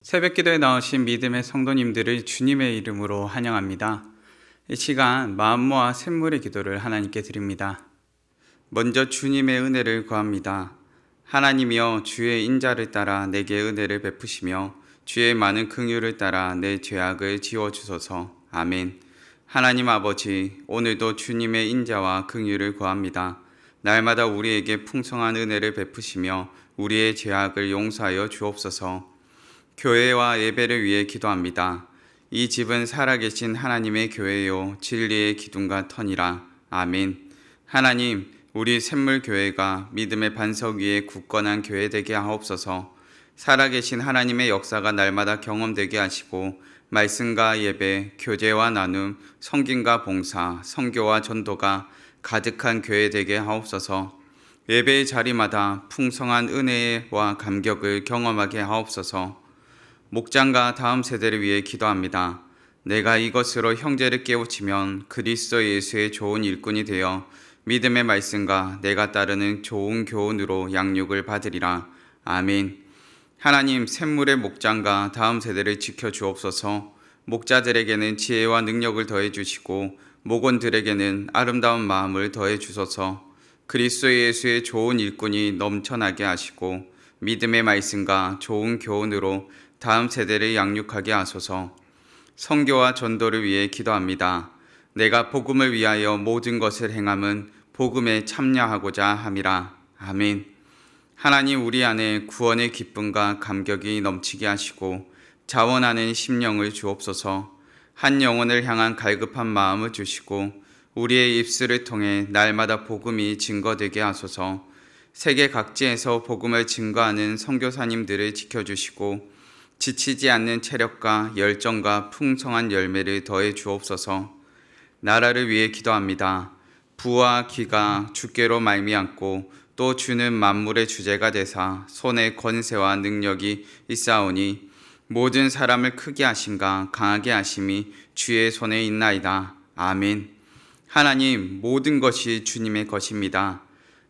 새벽기도에 나오신 믿음의 성도님들을 주님의 이름으로 환영합니다. 이 시간 마음 모아 샘물의 기도를 하나님께 드립니다. 먼저 주님의 은혜를 구합니다. 하나님이여, 주의 인자를 따라 내게 은혜를 베푸시며 주의 많은 긍휼을 따라 내 죄악을 지워주소서. 아멘. 하나님 아버지, 오늘도 주님의 인자와 긍휼을 구합니다. 날마다 우리에게 풍성한 은혜를 베푸시며 우리의 죄악을 용서하여 주옵소서. 교회와 예배를 위해 기도합니다. 이 집은 살아계신 하나님의 교회요 진리의 기둥과 터니라. 아멘. 하나님, 우리 샘물교회가 믿음의 반석 위에 굳건한 교회 되게 하옵소서. 살아계신 하나님의 역사가 날마다 경험되게 하시고 말씀과 예배, 교제와 나눔, 성김과 봉사, 선교와 전도가 가득한 교회 되게 하옵소서. 예배의 자리마다 풍성한 은혜와 감격을 경험하게 하옵소서. 목장과 다음 세대를 위해 기도합니다. 내가 이것으로 형제를 깨우치면 그리스도 예수의 좋은 일꾼이 되어 믿음의 말씀과 내가 따르는 좋은 교훈으로 양육을 받으리라. 아멘. 하나님, 샘물의 목장과 다음 세대를 지켜주옵소서. 목자들에게는 지혜와 능력을 더해 주시고 목원들에게는 아름다운 마음을 더해 주소서. 그리스도 예수의 좋은 일꾼이 넘쳐나게 하시고 믿음의 말씀과 좋은 교훈으로 다음 세대를 양육하게 하소서. 선교와 전도를 위해 기도합니다. 내가 복음을 위하여 모든 것을 행함은 복음에 참여하고자 함이라. 아멘. 하나님, 우리 안에 구원의 기쁨과 감격이 넘치게 하시고 자원하는 심령을 주옵소서. 한 영혼을 향한 갈급한 마음을 주시고 우리의 입술을 통해 날마다 복음이 증거되게 하소서. 세계 각지에서 복음을 증거하는 선교사님들을 지켜주시고 지치지 않는 체력과 열정과 풍성한 열매를 더해 주옵소서. 나라를 위해 기도합니다. 부와 귀가 주께로 말미암고 또 주는 만물의 주제가 되사 손에 권세와 능력이 있사오니 모든 사람을 크게 하심과 강하게 하심이 주의 손에 있나이다. 아멘. 하나님, 모든 것이 주님의 것입니다.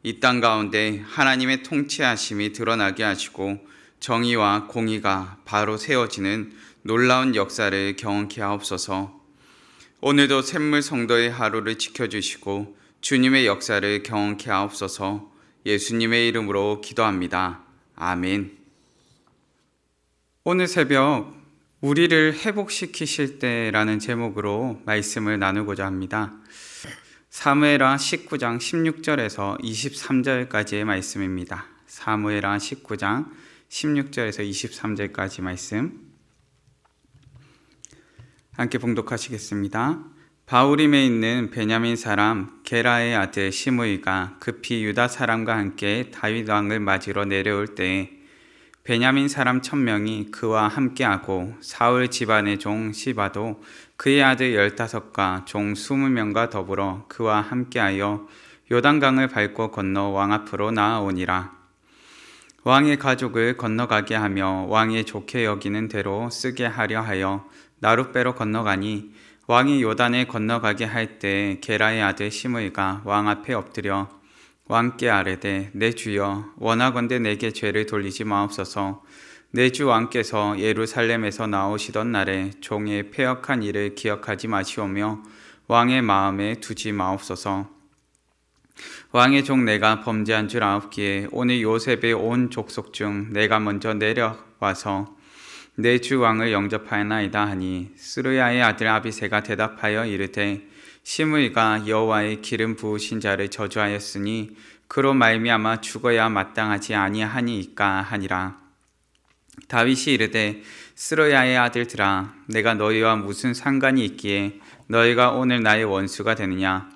이 땅 가운데 하나님의 통치하심이 드러나게 하시고 정의와 공의가 바로 세워지는 놀라운 역사를 경험케 하옵소서. 오늘도 샘물 성도의 하루를 지켜주시고 주님의 역사를 경험케 하옵소서. 예수님의 이름으로 기도합니다. 아멘. 오늘 새벽 우리를 회복시키실 때라는 제목으로 말씀을 나누고자 합니다. 사무엘하 19장 16절에서 23절까지의 말씀입니다. 사무엘하 19장 16절에서 23절까지 말씀 함께 봉독하시겠습니다. 바후림에 있는 베냐민 사람 게라의 아들 시므이가 급히 유다 사람과 함께 다윗 왕을 맞으러 내려올 때에 베냐민 사람 1000명이 그와 함께하고 사울 집안의 종 시바도 그의 아들 15과 종 20명과 더불어 그와 함께하여 요단강을 밟고 건너 왕 앞으로 나아오니라. 왕의 가족을 건너가게 하며 왕이 좋게 여기는 대로 쓰게 하려 하여 나룻배로 건너가니 왕이 요단에 건너가게 할 때 게라의 아들 시므이가 왕 앞에 엎드려 왕께 아뢰되 내 주여, 원하건대 내게 죄를 돌리지 마옵소서. 내 주 왕께서 예루살렘에서 나오시던 날에 종의 패역한 일을 기억하지 마시오며 왕의 마음에 두지 마옵소서. 왕의 종 내가 범죄한 줄 아옵기에 오늘 요셉의 온 족속 중 내가 먼저 내려와서 내 주 왕을 영접하나이다 하니 스루야의 아들 아비새가 대답하여 이르되 시므이가 여호와의 기름 부으신 자를 저주하였으니 그로 말미암아 죽어야 마땅하지 아니하니이까 하니라. 다윗이 이르되 스루야의 아들들아, 내가 너희와 무슨 상관이 있기에 너희가 오늘 나의 원수가 되느냐?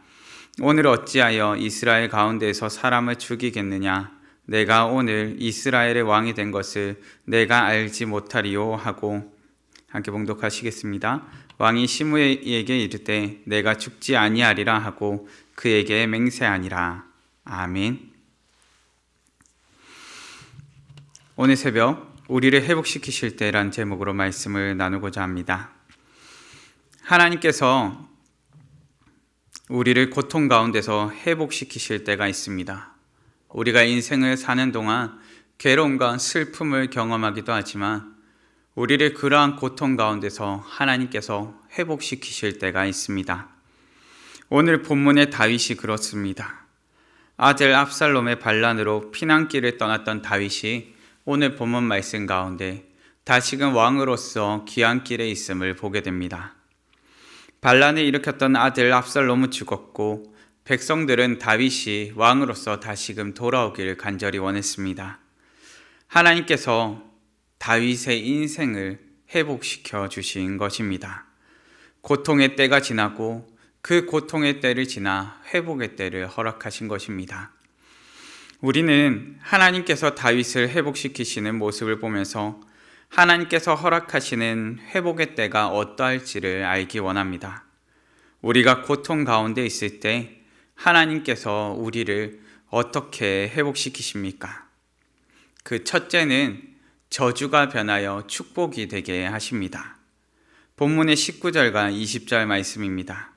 오늘 어찌하여 이스라엘 가운데에서 사람을 죽이겠느냐? 내가 오늘 이스라엘의 왕이 된 것을 내가 알지 못하리요 하고 함께 봉독하시겠습니다. 왕이 시므이에게 이르되 내가 죽지 아니하리라 하고 그에게 맹세하니라. 아멘. 오늘 새벽 우리를 회복시키실 때란 제목으로 말씀을 나누고자 합니다. 하나님께서 우리를 고통 가운데서 회복시키실 때가 있습니다. 우리가 인생을 사는 동안 괴로움과 슬픔을 경험하기도 하지만 우리를 그러한 고통 가운데서 하나님께서 회복시키실 때가 있습니다. 오늘 본문의 다윗이 그렇습니다. 아들 압살롬의 반란으로 피난길을 떠났던 다윗이 오늘 본문 말씀 가운데 다시금 왕으로서 귀한 길에 있음을 보게 됩니다. 반란을 일으켰던 아들 압살롬은 죽었고 백성들은 다윗이 왕으로서 다시금 돌아오기를 간절히 원했습니다. 하나님께서 다윗의 인생을 회복시켜 주신 것입니다. 고통의 때가 지나고 그 고통의 때를 지나 회복의 때를 허락하신 것입니다. 우리는 하나님께서 다윗을 회복시키시는 모습을 보면서 하나님께서 허락하시는 회복의 때가 어떠할지를 알기 원합니다. 우리가 고통 가운데 있을 때 하나님께서 우리를 어떻게 회복시키십니까? 그 첫째는 저주가 변하여 축복이 되게 하십니다. 본문의 19절과 20절 말씀입니다.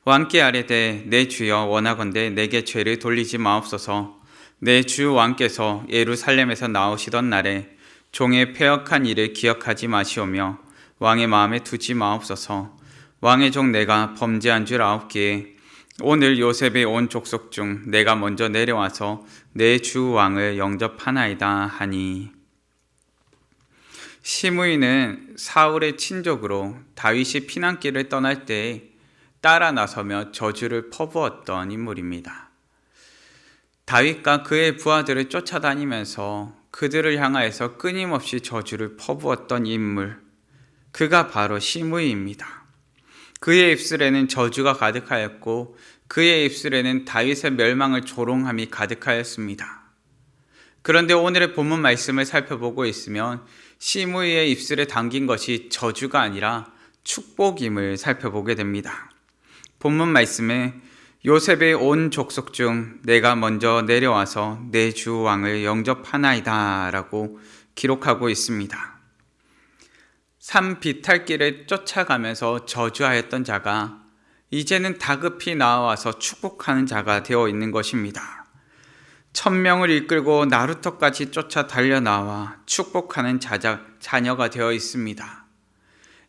왕께 아뢰되 내 주여 원하건대 내게 죄를 돌리지 마옵소서. 내 주 왕께서 예루살렘에서 나오시던 날에 종의 패역한 일을 기억하지 마시오며 왕의 마음에 두지 마옵소서. 왕의 종 내가 범죄한 줄 아옵기에 오늘 요셉의 온 족속 중 내가 먼저 내려와서 내 주 왕을 영접하나이다 하니. 시므이는 사울의 친족으로 다윗이 피난길을 떠날 때 따라 나서며 저주를 퍼부었던 인물입니다. 다윗과 그의 부하들을 쫓아다니면서 그들을 향하여서 끊임없이 저주를 퍼부었던 인물, 그가 바로 시므이입니다. 그의 입술에는 저주가 가득하였고 그의 입술에는 다윗의 멸망을 조롱함이 가득하였습니다. 그런데 오늘의 본문 말씀을 살펴보고 있으면 시므이의 입술에 담긴 것이 저주가 아니라 축복임을 살펴보게 됩니다. 본문 말씀에 요셉의 온 족속 중 내가 먼저 내려와서 내 주 왕을 영접하나이다 라고 기록하고 있습니다. 산 비탈길을 쫓아가면서 저주하였던 자가 이제는 다급히 나와서 축복하는 자가 되어 있는 것입니다. 1000명을 이끌고 나루터까지 쫓아 달려나와 축복하는 자녀가 되어 있습니다.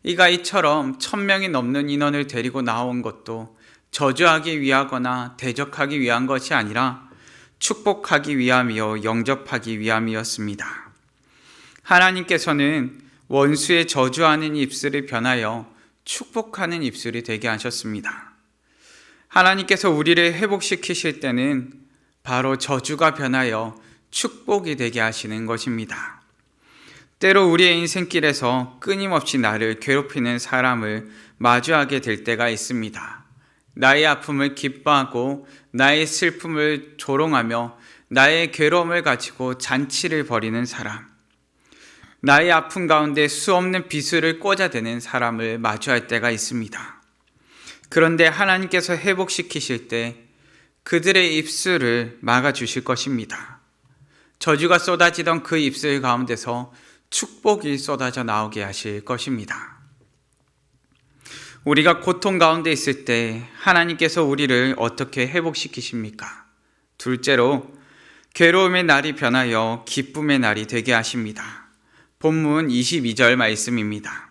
이가 이처럼 1000명이 넘는 인원을 데리고 나온 것도 저주하기 위하거나 대적하기 위한 것이 아니라 축복하기 위함이요 영접하기 위함이었습니다. 하나님께서는 원수의 저주하는 입술을 변하여 축복하는 입술이 되게 하셨습니다. 하나님께서 우리를 회복시키실 때는 바로 저주가 변하여 축복이 되게 하시는 것입니다. 때로 우리의 인생길에서 끊임없이 나를 괴롭히는 사람을 마주하게 될 때가 있습니다. 나의 아픔을 기뻐하고 나의 슬픔을 조롱하며 나의 괴로움을 가지고 잔치를 벌이는 사람, 나의 아픔 가운데 수없는 비수를 꽂아대는 사람을 마주할 때가 있습니다. 그런데 하나님께서 회복시키실 때 그들의 입술을 막아주실 것입니다. 저주가 쏟아지던 그 입술 가운데서 축복이 쏟아져 나오게 하실 것입니다. 우리가 고통 가운데 있을 때 하나님께서 우리를 어떻게 회복시키십니까? 둘째로 괴로움의 날이 변하여 기쁨의 날이 되게 하십니다. 본문 22절 말씀입니다.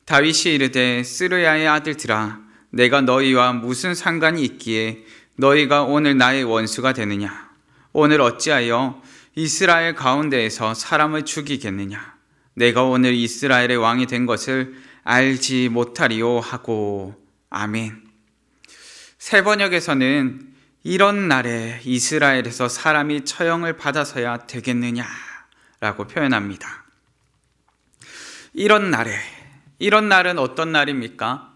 다윗이 이르되 스르야의 아들들아 내가 너희와 무슨 상관이 있기에 너희가 오늘 나의 원수가 되느냐? 오늘 어찌하여 이스라엘 가운데에서 사람을 죽이겠느냐? 내가 오늘 이스라엘의 왕이 된 것을 알지 못하리요 하고. 아멘. 새 번역에서는 이런 날에 이스라엘에서 사람이 처형을 받아서야 되겠느냐 라고 표현합니다. 이런 날은 어떤 날입니까?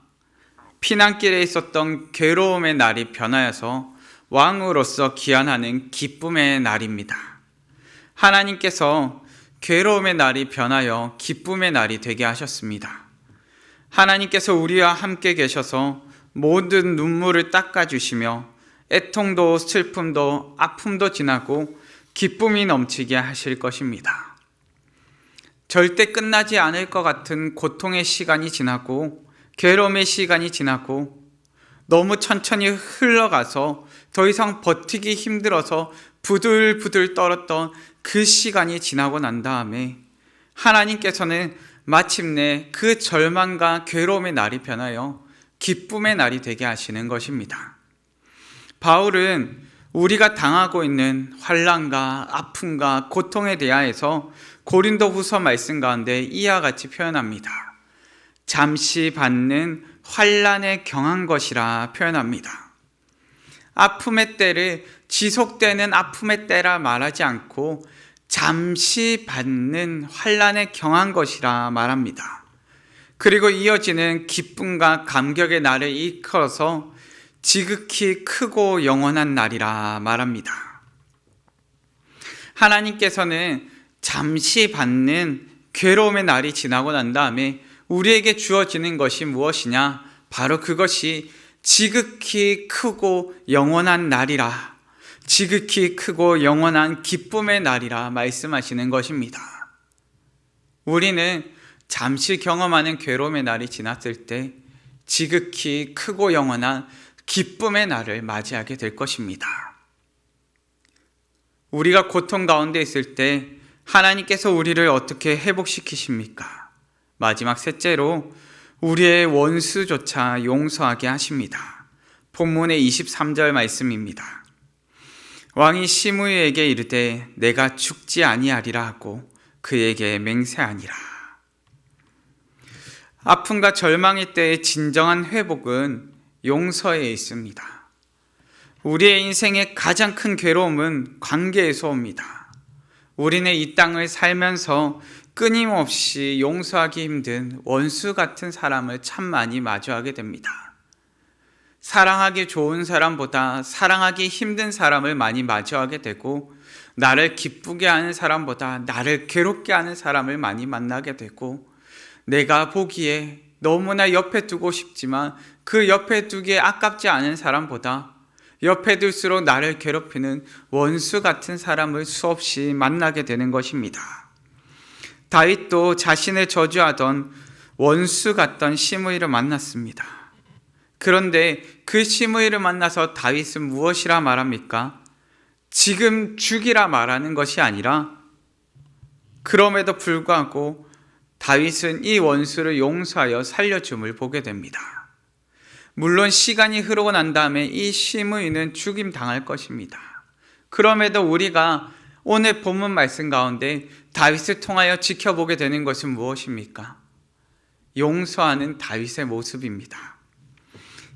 피난길에 있었던 괴로움의 날이 변하여서 왕으로서 기한하는 기쁨의 날입니다. 하나님께서 괴로움의 날이 변하여 기쁨의 날이 되게 하셨습니다. 하나님께서 우리와 함께 계셔서 모든 눈물을 닦아주시며 애통도 슬픔도 아픔도 지나고 기쁨이 넘치게 하실 것입니다. 절대 끝나지 않을 것 같은 고통의 시간이 지나고 괴로움의 시간이 지나고 너무 천천히 흘러가서 더 이상 버티기 힘들어서 부들부들 떨었던 그 시간이 지나고 난 다음에 하나님께서는 마침내 그 절망과 괴로움의 날이 변하여 기쁨의 날이 되게 하시는 것입니다. 바울은 우리가 당하고 있는 환난과 아픔과 고통에 대하여서 고린도후서 말씀 가운데 이와 같이 표현합니다. 잠시 받는 환난에 경한 것이라 표현합니다. 아픔의 때를 지속되는 아픔의 때라 말하지 않고 잠시 받는 환난에 경한 것이라 말합니다. 그리고 이어지는 기쁨과 감격의 날을 일컬어서 지극히 크고 영원한 날이라 말합니다. 하나님께서는 잠시 받는 괴로움의 날이 지나고 난 다음에 우리에게 주어지는 것이 무엇이냐? 바로 그것이 지극히 크고 영원한 날이라, 지극히 크고 영원한 기쁨의 날이라 말씀하시는 것입니다. 우리는 잠시 경험하는 괴로움의 날이 지났을 때 지극히 크고 영원한 기쁨의 날을 맞이하게 될 것입니다. 우리가 고통 가운데 있을 때 하나님께서 우리를 어떻게 회복시키십니까? 마지막 셋째로 우리의 원수조차 용서하게 하십니다. 본문의 23절 말씀입니다. 왕이 시므이에게 이르되 내가 죽지 아니하리라 하고 그에게 맹세하니라. 아픔과 절망의 때의 진정한 회복은 용서에 있습니다. 우리의 인생의 가장 큰 괴로움은 관계에서 옵니다. 우리는 이 땅을 살면서 끊임없이 용서하기 힘든 원수 같은 사람을 참 많이 마주하게 됩니다. 사랑하기 좋은 사람보다 사랑하기 힘든 사람을 많이 마주하게 되고, 나를 기쁘게 하는 사람보다 나를 괴롭게 하는 사람을 많이 만나게 되고, 내가 보기에 너무나 옆에 두고 싶지만 그 옆에 두기에 아깝지 않은 사람보다 옆에 둘수록 나를 괴롭히는 원수 같은 사람을 수없이 만나게 되는 것입니다. 다윗도 자신을 저주하던 원수 같던 시므이를 만났습니다. 그런데 그 시므이를 만나서 다윗은 무엇이라 말합니까? 지금 죽이라 말하는 것이 아니라, 그럼에도 불구하고 다윗은 이 원수를 용서하여 살려줌을 보게 됩니다. 물론 시간이 흐르고 난 다음에 이 시므이는 죽임 당할 것입니다. 그럼에도 우리가 오늘 본문 말씀 가운데 다윗을 통하여 지켜보게 되는 것은 무엇입니까? 용서하는 다윗의 모습입니다.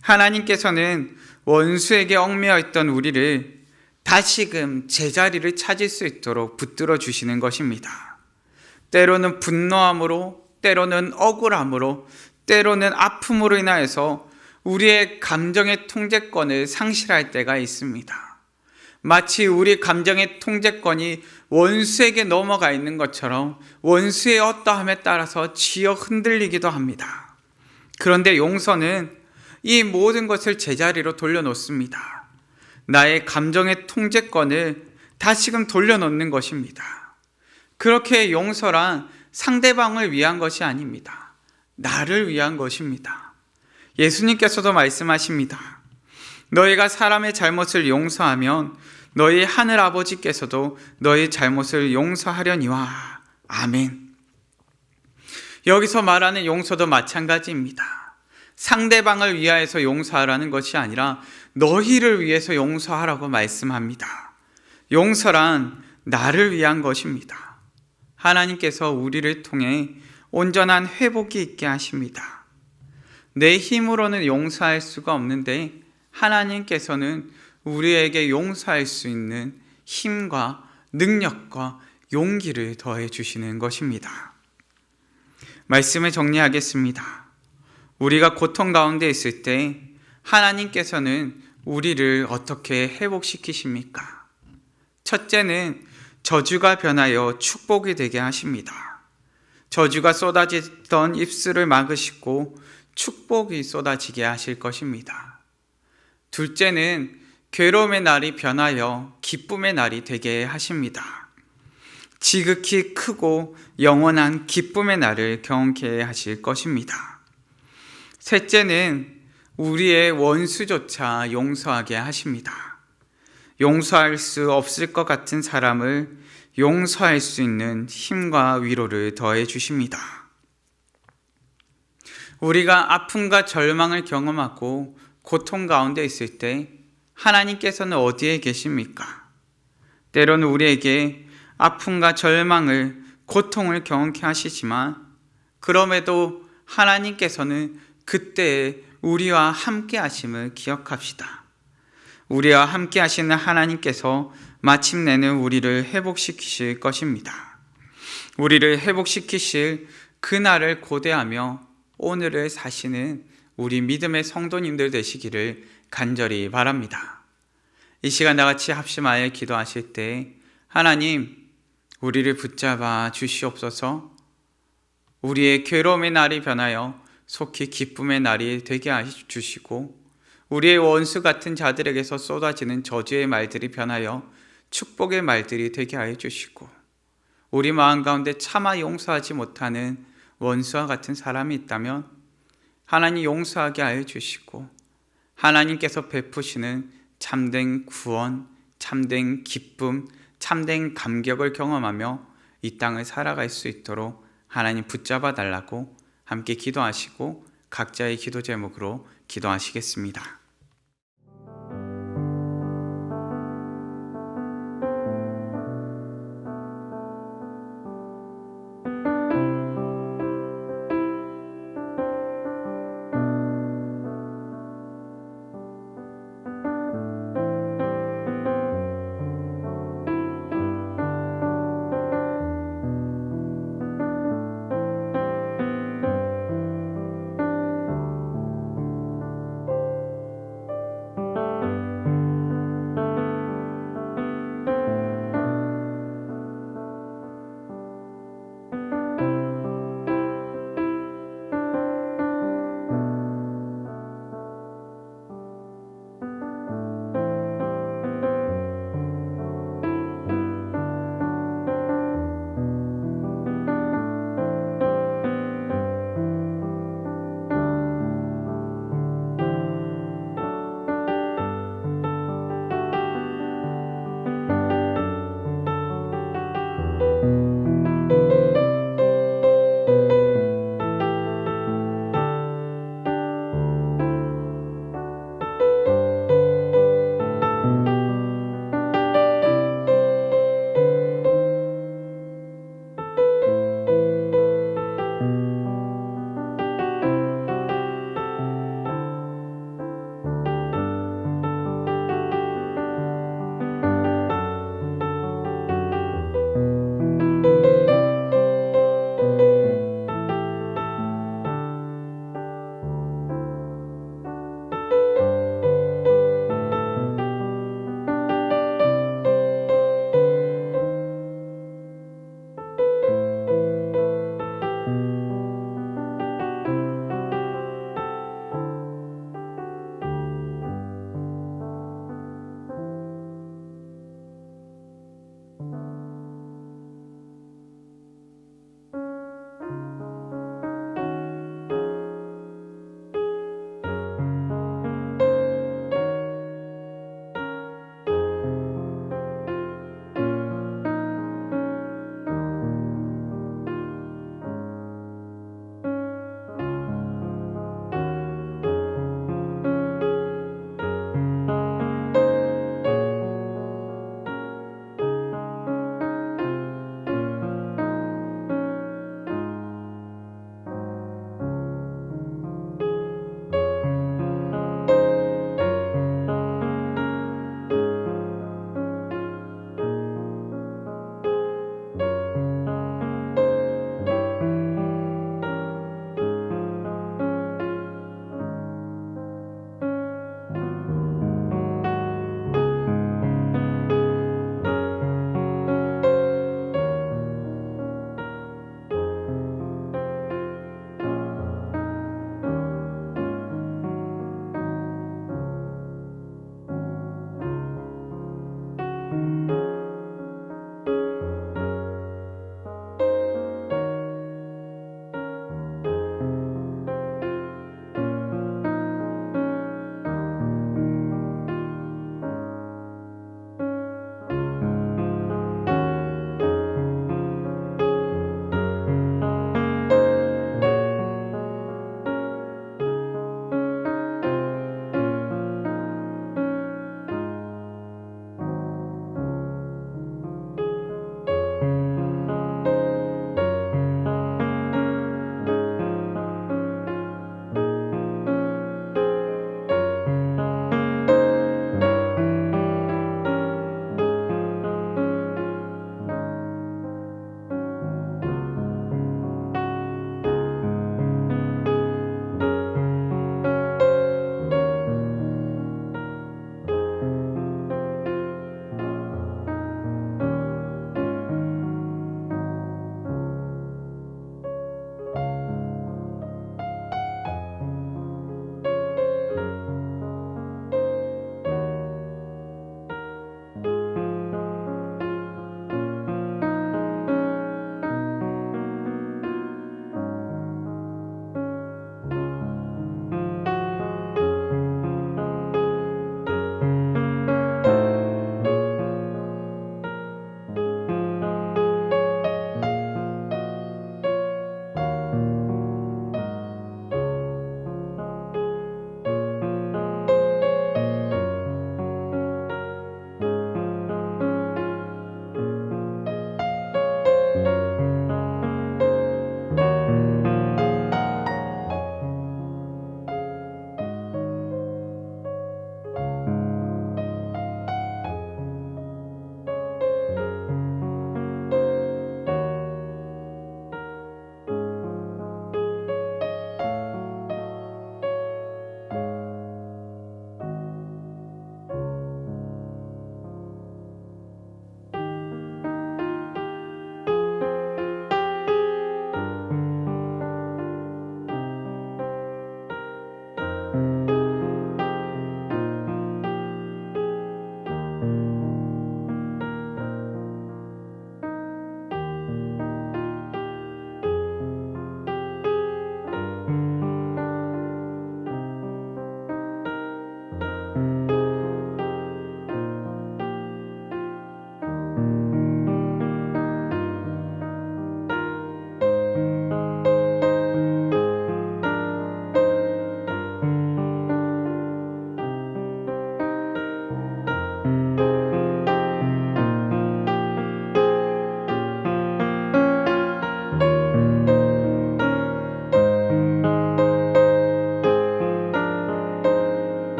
하나님께서는 원수에게 얽매여 있던 우리를 다시금 제자리를 찾을 수 있도록 붙들어 주시는 것입니다. 때로는 분노함으로, 때로는 억울함으로, 때로는 아픔으로 인하여서 우리의 감정의 통제권을 상실할 때가 있습니다. 마치 우리 감정의 통제권이 원수에게 넘어가 있는 것처럼 원수의 어떠함에 따라서 쥐어 흔들리기도 합니다. 그런데 용서는 이 모든 것을 제자리로 돌려놓습니다. 나의 감정의 통제권을 다시금 돌려놓는 것입니다. 그렇게 용서란 상대방을 위한 것이 아닙니다. 나를 위한 것입니다. 예수님께서도 말씀하십니다. 너희가 사람의 잘못을 용서하면 너희 하늘 아버지께서도 너희 잘못을 용서하려니와. 아멘. 여기서 말하는 용서도 마찬가지입니다. 상대방을 위하여서 용서하라는 것이 아니라 너희를 위해서 용서하라고 말씀합니다. 용서란 나를 위한 것입니다. 하나님께서 우리를 통해 온전한 회복이 있게 하십니다. 내 힘으로는 용서할 수가 없는데 하나님께서는 우리에게 용서할 수 있는 힘과 능력과 용기를 더해 주시는 것입니다. 말씀을 정리하겠습니다. 우리가 고통 가운데 있을 때 하나님께서는 우리를 어떻게 회복시키십니까? 첫째는 저주가 변하여 축복이 되게 하십니다. 저주가 쏟아지던 입술을 막으시고 축복이 쏟아지게 하실 것입니다. 둘째는 괴로움의 날이 변하여 기쁨의 날이 되게 하십니다. 지극히 크고 영원한 기쁨의 날을 경험케 하실 것입니다. 셋째는 우리의 원수조차 용서하게 하십니다. 용서할 수 없을 것 같은 사람을 용서할 수 있는 힘과 위로를 더해 주십니다. 우리가 아픔과 절망을 경험하고 고통 가운데 있을 때 하나님께서는 어디에 계십니까? 때로는 우리에게 아픔과 절망을, 고통을 경험케 하시지만 그럼에도 하나님께서는 그때에 우리와 함께 하심을 기억합시다. 우리와 함께 하시는 하나님께서 마침내는 우리를 회복시키실 것입니다. 우리를 회복시키실 그날을 고대하며 오늘을 사시는 우리 믿음의 성도님들 되시기를 간절히 바랍니다. 이 시간 다같이 합심하여 기도하실 때 하나님, 우리를 붙잡아 주시옵소서. 우리의 괴로움의 날이 변하여 속히 기쁨의 날이 되게 해주시고 우리의 원수 같은 자들에게서 쏟아지는 저주의 말들이 변하여 축복의 말들이 되게 하여 주시고 우리 마음 가운데 차마 용서하지 못하는 원수와 같은 사람이 있다면 하나님 용서하게 하여 주시고 하나님께서 베푸시는 참된 구원, 참된 기쁨, 참된 감격을 경험하며 이 땅을 살아갈 수 있도록 하나님 붙잡아 달라고 함께 기도하시고 각자의 기도 제목으로 기도하시겠습니다.